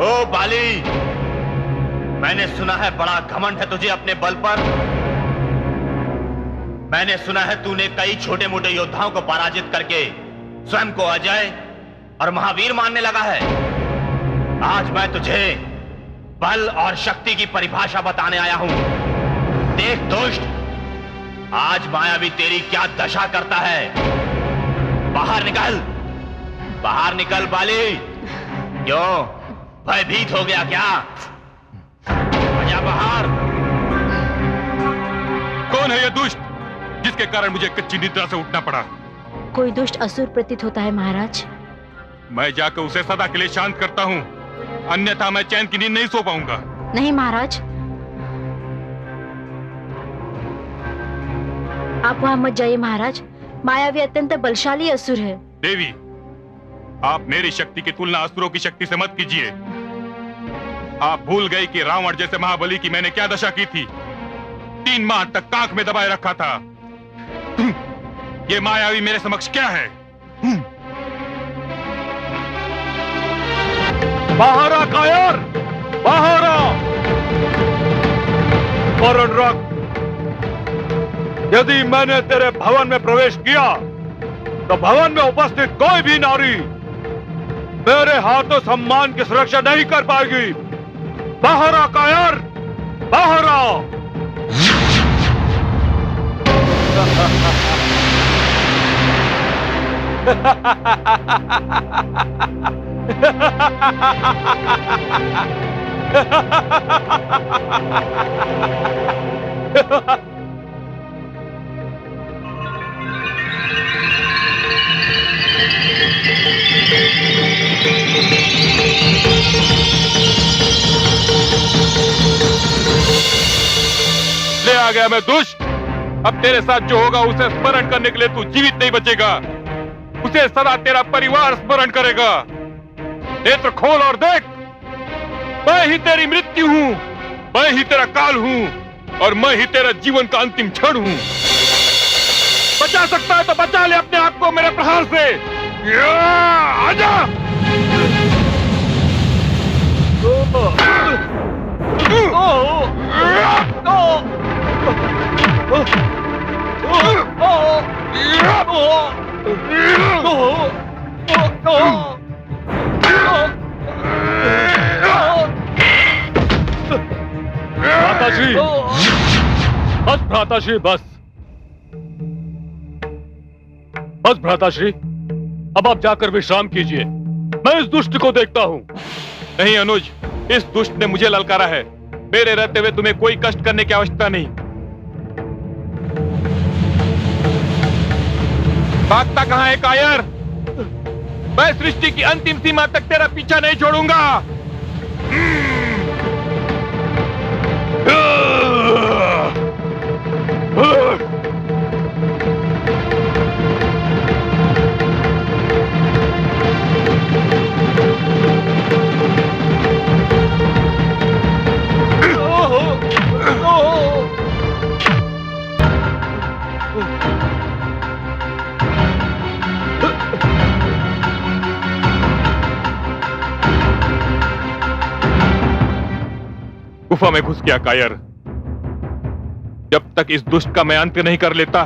ओ बाली, मैंने सुना है बड़ा घमंड है तुझे अपने बल पर। मैंने सुना है तूने कई छोटे मोटे योद्धाओं को पराजित करके स्वयं को अजय और महावीर मानने लगा है। आज मैं तुझे बल और शक्ति की परिभाषा बताने आया हूं। देख दुष्ट, आज मायावी तेरी क्या दशा करता है। बाहर निकल, बाहर निकल बाली। क्यों, भयभीत हो गया क्या? आजा बाहर। कौन है यह दुष्ट जिसके कारण मुझे कच्ची निद्रा से उठना पड़ा? कोई दुष्ट असुर प्रतीत होता है महाराज। मैं जाकर उसे सदा के लिए शांत करता हूँ, अन्यथा मैं चैन की नींद नहीं सो पाऊंगा। नहीं महाराज, आप वहां मत जाइए महाराज। मायावी अत्यंत बलशाली असुर है। देवी, आप मेरी शक्ति की तुलना असुरों की शक्ति से मत कीजिए। आप भूल गई कि रावण जैसे महाबली की मैंने क्या दशा की थी। 3 माह तक कांख में दबाए रखा था। ये मायावी मेरे समक्ष क्या है? बाहर आ कायर, बाहर आ। वरुण रख, यदि मैंने तेरे भवन में प्रवेश किया तो भवन में उपस्थित कोई भी नारी मेरे हाथों सम्मान की सुरक्षा नहीं कर पाएगी। बाहर आ कायर, बाहर आ। ले आ गया मैं दुष्ट। अब तेरे साथ जो होगा उसे स्मरण करने के लिए तू जीवित नहीं बचेगा। उसे सदा तेरा परिवार स्मरण करेगा। नेत्र खोल और देख, मैं ही तेरी मृत्यु हूं, मैं ही तेरा काल हूं और मैं ही तेरा जीवन का अंतिम क्षण हूं। बचा सकता है तो बचा ले अपने आप को मेरे प्रहार से। आजा। भ्राताश्री, बस भ्राताश्री, बस बस भ्राताश्री, अब आप जाकर विश्राम कीजिए। मैं इस दुष्ट को देखता हूं। नहीं अनुज, इस दुष्ट ने मुझे ललकारा है। मेरे रहते हुए तुम्हें कोई कष्ट करने की आवश्यकता नहीं। भागता कहां है कायर? मैं सृष्टि की अंतिम सीमा तक तेरा पीछा नहीं छोड़ूंगा। गुफा में घुस गया कायर। जब तक इस दुष्ट का मैं अंत नहीं कर लेता,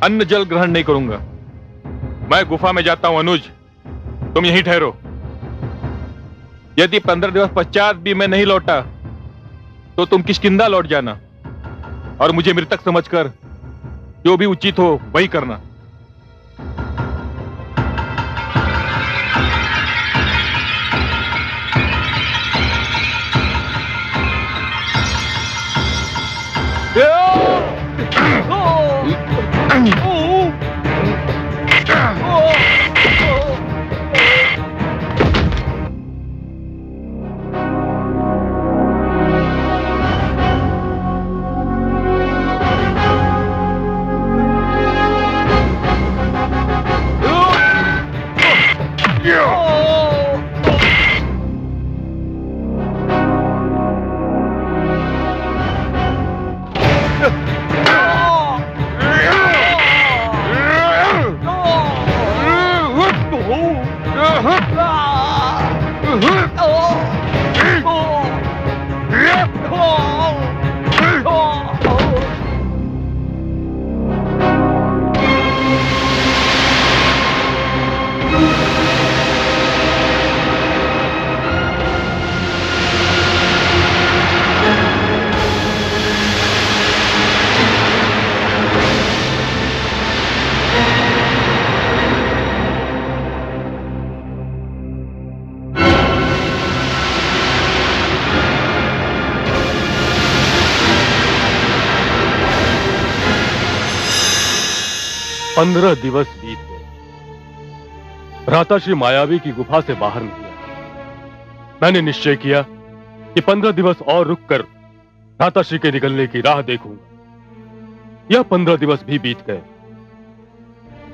अन्न जल ग्रहण नहीं करूंगा। मैं गुफा में जाता हूं अनुज, तुम यहीं ठहरो। यदि 15 दिवस पश्चात भी मैं नहीं लौटा तो तुम किष्किंधा लौट जाना और मुझे मृतक समझकर जो भी उचित हो वही करना। 15 दिवस बीत गए। भ्राताश्री मायावी की गुफा से बाहर निकला। मैंने निश्चय किया कि 15 दिवस और रुककर भ्राताश्री के निकलने की राह देखूंगा। यह 15 दिवस भी बीत गए।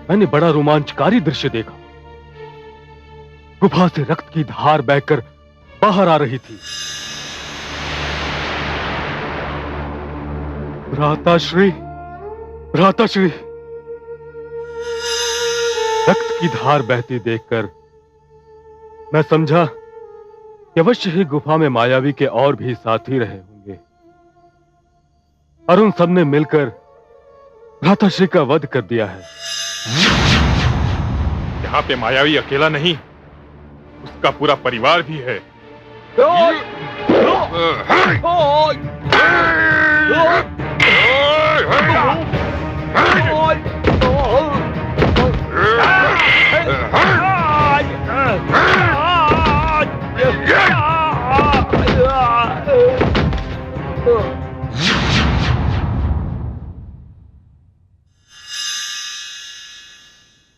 मैंने बड़ा रोमांचकारी दृश्य देखा। गुफा से रक्त की धार बहकर बाहर आ रही थी। भ्राताश्री, भ्राताश्री। रक्त की धार बहती देखकर मैं समझा कि अवश्य ही गुफा में मायावी के और भी साथी रहे होंगे और उन सब ने मिलकर भ्राताश्री का वध कर दिया है। यहाँ पे मायावी अकेला नहीं, उसका पूरा परिवार भी है।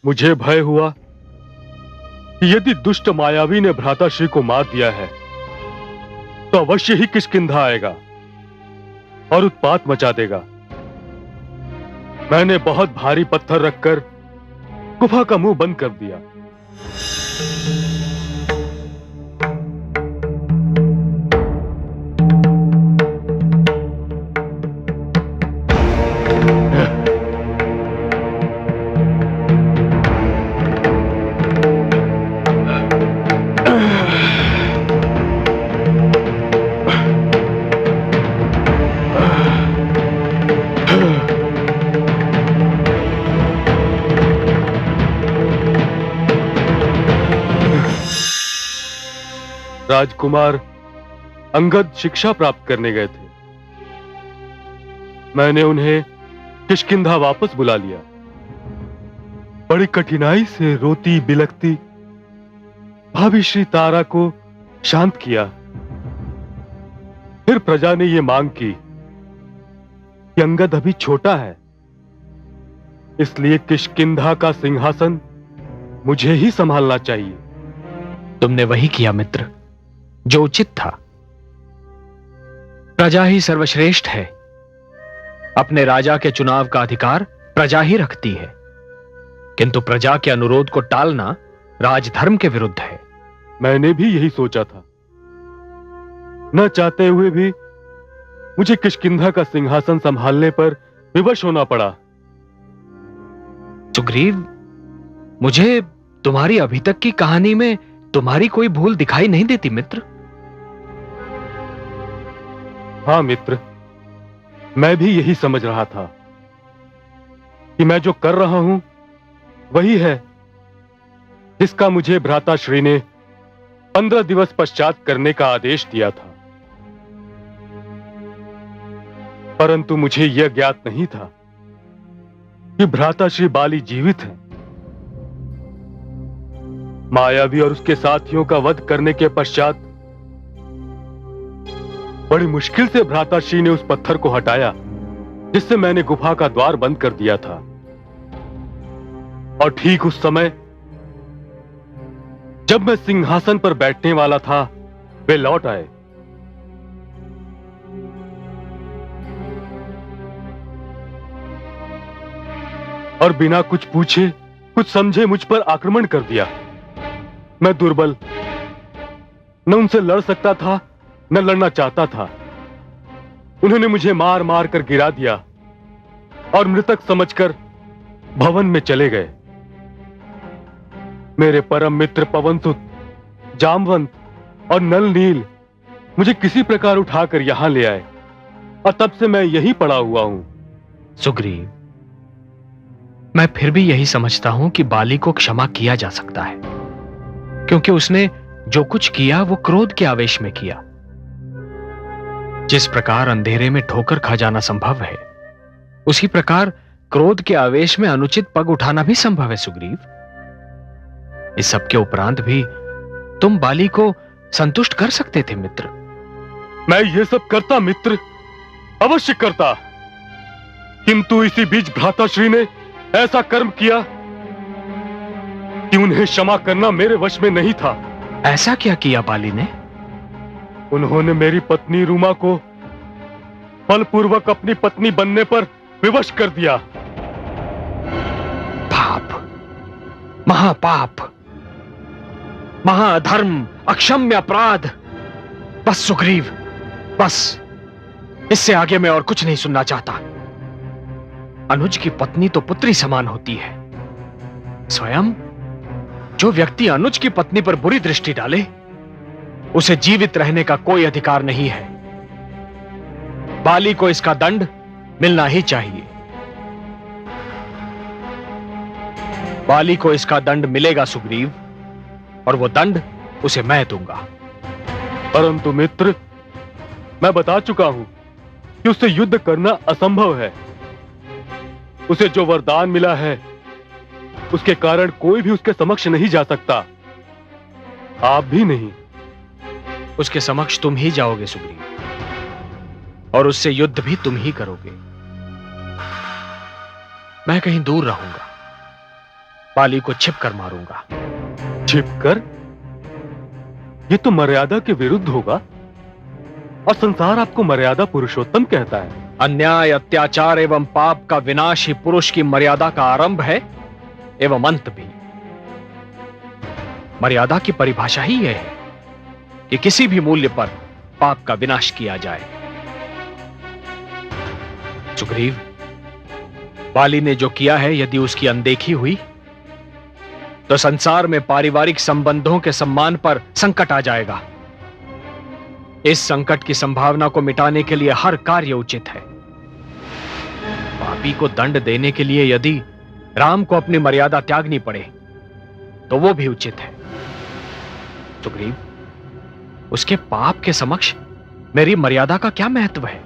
मुझे भय हुआ कि यदि दुष्ट मायावी ने भ्राताश्री को मार दिया है तो अवश्य ही किष्किंधा आएगा और उत्पात मचा देगा। मैंने बहुत भारी पत्थर रखकर गुफा का मुंह बंद कर दिया। राजकुमार अंगद शिक्षा प्राप्त करने गए थे। मैंने उन्हें किष्किंधा वापस बुला लिया। बड़ी कठिनाई से रोती बिलखती भाभी श्री तारा को शांत किया। फिर प्रजा ने यह मांग की कि अंगद अभी छोटा है, इसलिए किष्किंधा का सिंहासन मुझे ही संभालना चाहिए। तुमने वही किया मित्र जो उचित था। प्रजा ही सर्वश्रेष्ठ है। अपने राजा के चुनाव का अधिकार प्रजा ही रखती है, किंतु प्रजा के अनुरोध को टालना राजधर्म के विरुद्ध है। मैंने भी यही सोचा था। न चाहते हुए भी मुझे किष्किंधा का सिंहासन संभालने पर विवश होना पड़ा। सुग्रीव, मुझे तुम्हारी अभी तक की कहानी में तुम्हारी कोई भूल दिखाई नहीं देती मित्र। हाँ मित्र, मैं भी यही समझ रहा था कि मैं जो कर रहा हूं वही है जिसका मुझे भ्राताश्री ने 15 दिवस पश्चात करने का आदेश दिया था। परंतु मुझे यह ज्ञात नहीं था कि भ्राताश्री बाली जीवित हैं। मायावी और उसके साथियों का वध करने के पश्चात बड़ी मुश्किल से भ्राताश्री ने उस पत्थर को हटाया जिससे मैंने गुफा का द्वार बंद कर दिया था। और ठीक उस समय जब मैं सिंहासन पर बैठने वाला था, वे लौट आए। और बिना कुछ पूछे कुछ समझे मुझ पर आक्रमण कर दिया। मैं दुर्बल, न उनसे लड़ सकता था न लड़ना चाहता था। उन्होंने मुझे मार मार कर गिरा दिया और मृतक समझकर भवन में चले गए। मेरे परम मित्र पवनसुत, जामवंत और नल नील मुझे किसी प्रकार उठाकर यहां ले आए और तब से मैं यहीं पड़ा हुआ हूं। सुग्रीव, मैं फिर भी यही समझता हूं कि बाली को क्षमा किया जा सकता है, क्योंकि उसने जो कुछ किया वो क्रोध के आवेश में किया। जिस प्रकार अंधेरे में ठोकर खा जाना संभव है, उसी प्रकार क्रोध के आवेश में अनुचित पग उठाना भी संभव है सुग्रीव। इस सब के उपरांत भी तुम बाली को संतुष्ट कर सकते थे मित्र। मैं ये सब करता मित्र, अवश्य करता, किंतु इसी बीच भ्राताश्री ने ऐसा कर्म किया कि उन्हें क्षमा करना मेरे वश में नहीं था। ऐसा क्या किया बाली ने? उन्होंने मेरी पत्नी रूमा को बलपूर्वक अपनी पत्नी बनने पर विवश कर दिया। पाप, महापाप, महाअधर्म, अक्षम्य अपराध। बस सुग्रीव, बस, इससे आगे मैं और कुछ नहीं सुनना चाहता। अनुज की पत्नी तो पुत्री समान होती है। स्वयं जो व्यक्ति अनुज की पत्नी पर बुरी दृष्टि डाले, उसे जीवित रहने का कोई अधिकार नहीं है। बाली को इसका दंड मिलना ही चाहिए। बाली को इसका दंड मिलेगा सुग्रीव, और वो दंड उसे मैं दूंगा। परंतु मित्र, मैं बता चुका हूं कि उससे युद्ध करना असंभव है। उसे जो वरदान मिला है, उसके कारण कोई भी उसके समक्ष नहीं जा सकता, आप भी नहीं। उसके समक्ष तुम ही जाओगे सुग्रीव, और उससे युद्ध भी तुम ही करोगे। मैं कहीं दूर रहूंगा, बाली को छिप कर मारूंगा। छिपकर? ये तो मर्यादा के विरुद्ध होगा, और संसार आपको मर्यादा पुरुषोत्तम कहता है। अन्याय, अत्याचार एवं पाप का विनाश ही पुरुष की मर्यादा का आरंभ है एवं अंत भी। मर्यादा की परिभाषा ही यह है कि किसी भी मूल्य पर पाप का विनाश किया जाए। सुग्रीव, बाली ने जो किया है, यदि उसकी अनदेखी हुई तो संसार में पारिवारिक संबंधों के सम्मान पर संकट आ जाएगा। इस संकट की संभावना को मिटाने के लिए हर कार्य उचित है। पापी को दंड देने के लिए यदि राम को अपनी मर्यादा त्यागनी पड़े तो वो भी उचित है। सुग्रीव, उसके पाप के समक्ष मेरी मर्यादा का क्या महत्व है?